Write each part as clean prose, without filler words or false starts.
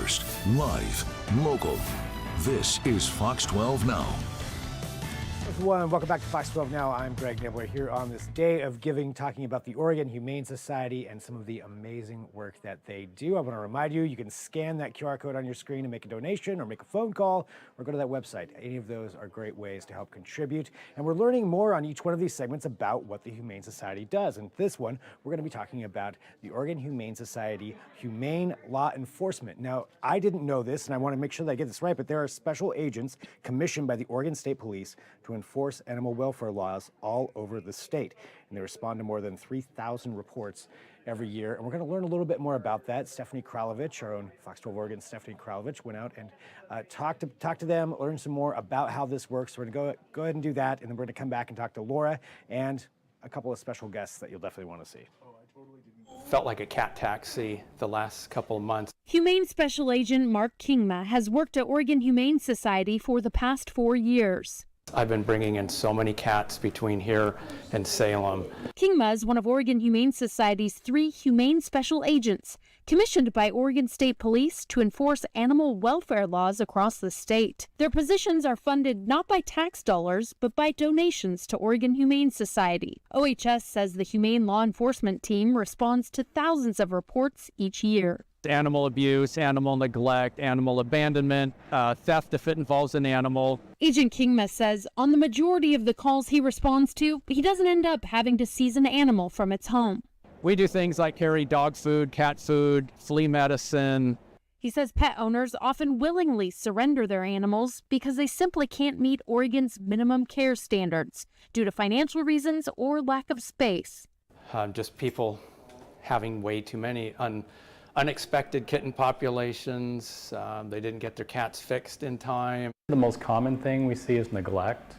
first, live, local. This is Fox 12 Now. Everyone, welcome back to Fox 12 Now. I'm Greg Nibbler here on this day of giving, talking about the Oregon Humane Society and some of the amazing work that they do. I want to remind you, you can scan that QR code on your screen and make a donation or make a phone call or go to that website. Any of those are great ways to help contribute. And we're learning more on each one of these segments about what the Humane Society does. And this one, we're going to be talking about the Oregon Humane Society Humane Law Enforcement. Now, I didn't know this, and I want to make sure that I get this right, but there are special agents commissioned by the Oregon State Police to enforce animal welfare laws all over the state. And they respond to more than 3,000 reports every year. And we're going to learn a little bit more about that. Stephanie Kralevich, our own Fox 12 Oregon Stephanie Kralevich, went out and talked to them, learn some more about how this works. So we're going to go ahead and do that, and then we're going to come back and talk to Laura and a couple of special guests that you'll definitely want to see. Felt like a cat taxi the last couple of months. Humane Special Agent Mark Kingma has worked at Oregon Humane Society for the past 4 years. I've been bringing in so many cats between here and Salem. Kingma is one of Oregon Humane Society's 3 humane special agents, commissioned by Oregon State Police to enforce animal welfare laws across the state. Their positions are funded not by tax dollars, but by donations to Oregon Humane Society. OHS says the humane law enforcement team responds to thousands of reports each year. Animal abuse, animal neglect, animal abandonment, theft if it involves an animal. Agent Kingma says on the majority of the calls he responds to, he doesn't end up having to seize an animal from its home. We do things like carry dog food, cat food, flea medicine. He says pet owners often willingly surrender their animals because they simply can't meet Oregon's minimum care standards due to financial reasons or lack of space. Just people having way too many unexpected kitten populations. They didn't get their cats fixed in time. The most common thing we see is neglect,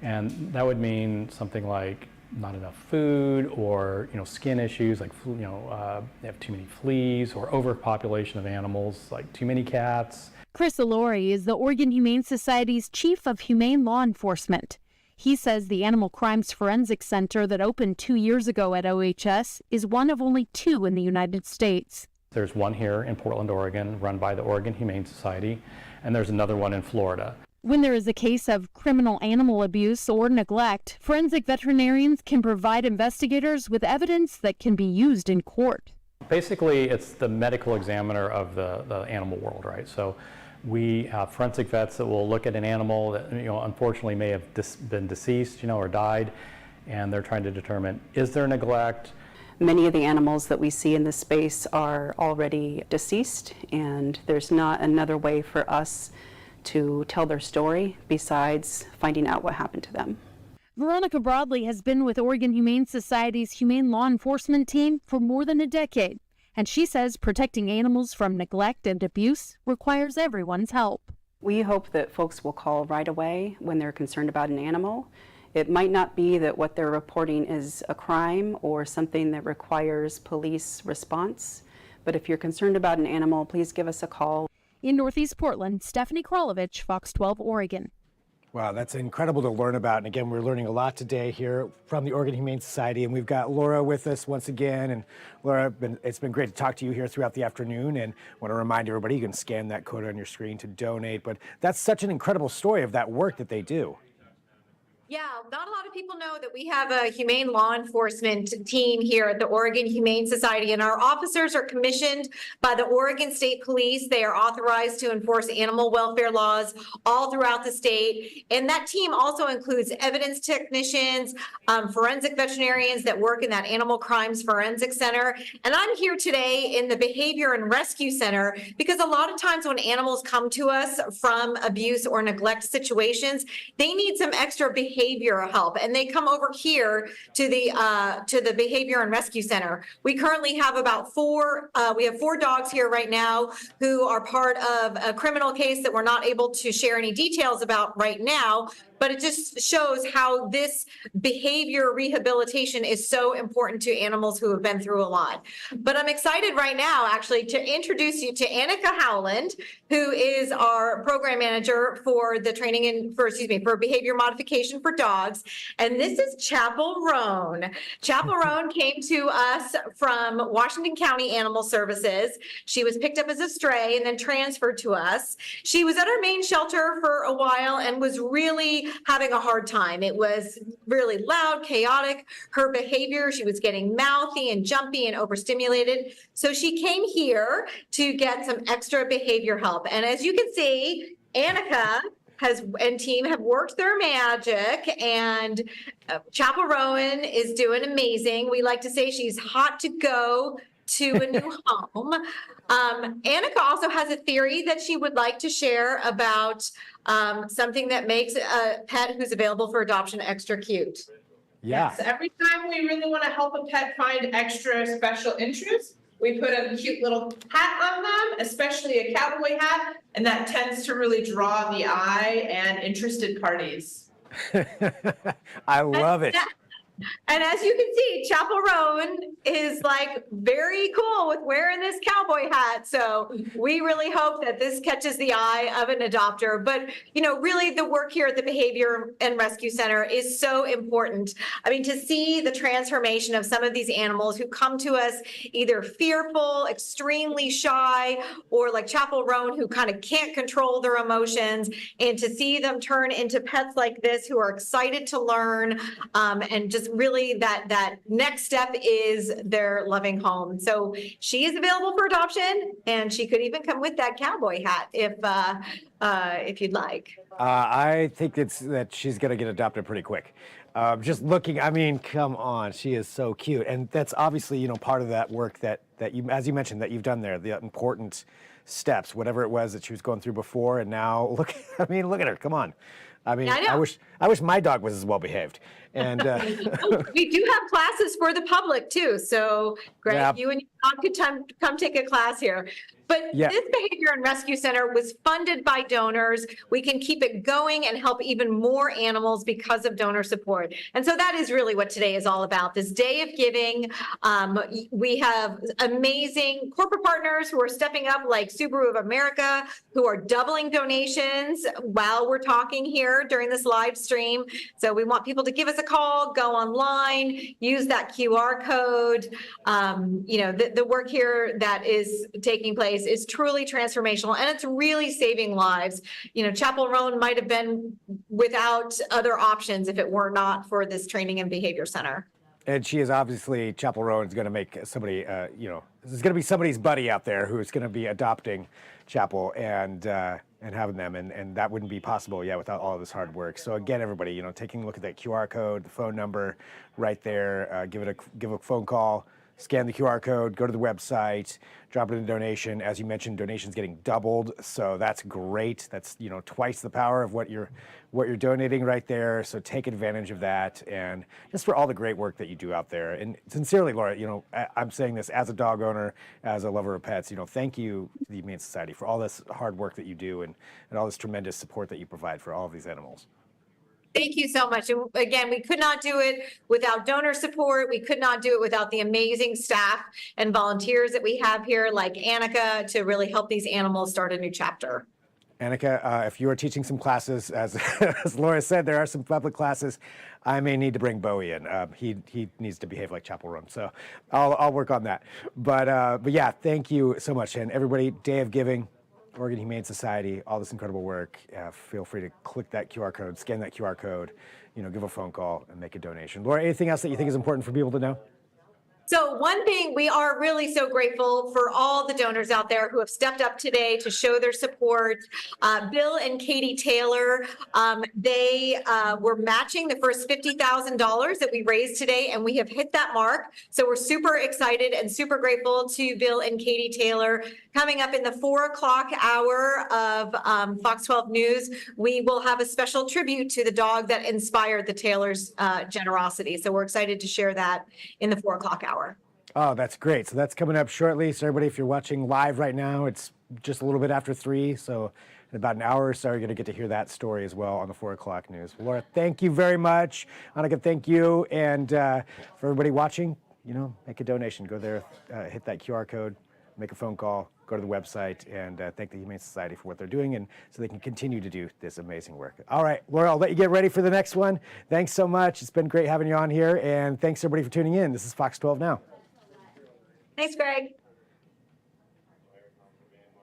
and that would mean something like not enough food, or skin issues like they have too many fleas, or overpopulation of animals like too many cats. Chris Alori is the Oregon Humane Society's chief of humane law enforcement. He says the Animal Crimes Forensic Center that opened 2 years ago at OHS is one of only 2 in the United States. There's one here in Portland, Oregon, run by the Oregon Humane Society, and there's another one in Florida. When there is a case of criminal animal abuse or neglect, forensic veterinarians can provide investigators with evidence that can be used in court. Basically, it's the medical examiner of the animal world, right? So we have forensic vets that will look at an animal that unfortunately may have been deceased, or died, and they're trying to determine, is there neglect? Many of the animals that we see in this space are already deceased, and there's not another way for us to tell their story besides finding out what happened to them. Veronica Broadley has been with Oregon Humane Society's humane law enforcement team for more than a decade, and she says protecting animals from neglect and abuse requires everyone's help. We hope that folks will call right away when they're concerned about an animal. It might not be that what they're reporting is a crime or something that requires police response, but if you're concerned about an animal, please give us a call. In Northeast Portland, Stephanie Kralevich, Fox 12 Oregon. Wow, that's incredible to learn about. And again, we're learning a lot today here from the Oregon Humane Society. And we've got Laura with us once again. And Laura, it's been great to talk to you here throughout the afternoon. And I want to remind everybody, you can scan that code on your screen to donate. But that's such an incredible story of that work that they do. Yeah, not a lot of people know that we have a humane law enforcement team here at the Oregon Humane Society, and our officers are commissioned by the Oregon State Police. They are authorized to enforce animal welfare laws all throughout the state. And that team also includes evidence technicians, forensic veterinarians that work in that Animal Crimes Forensic Center. And I'm here today in the Behavior and Rescue Center because a lot of times when animals come to us from abuse or neglect situations, they need some extra behavioral help, and they come over here to the Behavior and Rescue Center. We currently have about 4 dogs here right now who are part of a criminal case that we're not able to share any details about right now, but it just shows how this behavior rehabilitation is so important to animals who have been through a lot. But I'm excited right now, actually, to introduce you to Annika Howland, who is our program manager for the training and for behavior modification for dogs. And this is Chapel Roan. Chapel Roan came to us from Washington County Animal Services. She was picked up as a stray and then transferred to us. She was at our main shelter for a while and was really having a hard time. It was really loud, chaotic. Her behavior, she was getting mouthy and jumpy and overstimulated. So she came here to get some extra behavior help. And as you can see, Annika and team have worked their magic, and Chapel Roan is doing amazing. We like to say she's hot to go to a new home. Annika also has a theory that she would like to share about something that makes a pet who's available for adoption extra cute. Yeah. Yes, every time we really want to help a pet find extra special interest, we put a cute little hat on them, especially a cowboy hat, and that tends to really draw the eye and interested parties. I love it. And as you can see, Chapel Roan is like very cool with wearing this cowboy hat. So we really hope that this catches the eye of an adopter. But, you know, really the work here at the Behavior and Rescue Center is so important. I mean, to see the transformation of some of these animals who come to us either fearful, extremely shy, or like Chapel Roan who kind of can't control their emotions, and to see them turn into pets like this who are excited to learn and just really that next step is their loving home. So she is available for adoption, and she could even come with that cowboy hat if you'd like. I think it's that she's going to get adopted pretty quick. Just looking, I mean, come on, she is so cute. And that's obviously, you know, part of that work that you, as you mentioned, that you've done there, the important steps, whatever it was that she was going through before. And now look, I mean, look at her, come on. I mean, I know. I wish my dog was as well behaved. And We do have classes for the public too. So Greg, Yeah. you and your dog could come take a class here. But Yeah. this Behavior and Rescue Center was funded by donors. We can keep it going and help even more animals because of donor support. And so that is really what today is all about. This day of giving. We have amazing corporate partners who are stepping up, like Subaru of America, who are doubling donations while we're talking here during this live stream. So we want people to give us a call, go online, use that QR code. You know, the work here that is taking place is truly transformational, and it's really saving lives. You know, Chapel Roan might have been without other options if it were not for this training and behavior center. And she is obviously, Chapel Roan is going to make somebody, you know, this is going to be somebody's buddy out there who's going to be adopting Chapel and having them. And that wouldn't be possible, without all of this hard work. So again, everybody, you know, taking a look at that QR code, the phone number right there, give a phone call, scan the QR code, go to the website, drop it in a donation. As you mentioned, donations getting doubled, so that's great. That's, you know, twice the power of what you're donating right there. So take advantage of that, and just for all the great work that you do out there. And sincerely, Laura, you know, I'm saying this as a dog owner, as a lover of pets. You know, thank you to the Humane Society for all this hard work that you do and all this tremendous support that you provide for all of these animals. Thank you so much. And again, we could not do it without donor support. We could not do it without the amazing staff and volunteers that we have here, like Annika, to really help these animals start a new chapter. Annika, if you are teaching some classes, as Laura said, there are some public classes. I may need to bring Bowie in. He needs to behave like Chapel Roan, so I'll work on that. But yeah, thank you so much, and everybody. Day of Giving, Oregon Humane Society, all this incredible work. Feel free to click that QR code, scan that QR code, you know, give a phone call and make a donation. Laura, anything else that you think is important for people to know? So one thing, we are really so grateful for all the donors out there who have stepped up today to show their support. Bill and Katie Taylor, they were matching the first $50,000 that we raised today, and we have hit that mark. So we're super excited and super grateful to Bill and Katie Taylor. Coming up in the 4 o'clock hour of Fox 12 News, we will have a special tribute to the dog that inspired the Taylor's generosity. So we're excited to share that in the 4 o'clock hour. Oh, that's great. So that's coming up shortly. So everybody, if you're watching live right now, it's just a little bit after 3. So In about an hour or so, you're going to get to hear that story as well on the 4 o'clock news. Laura, thank you very much. Annika, thank you. And for everybody watching, make a donation. Go there, hit that QR code, make a phone call, go to the website, and thank the Humane Society for what they're doing, and so they can continue to do this amazing work. All right, Laura, I'll let you get ready for the next one. Thanks so much. It's been great having you on here, and thanks everybody for tuning in. This is Fox 12 Now. Thanks, Greg.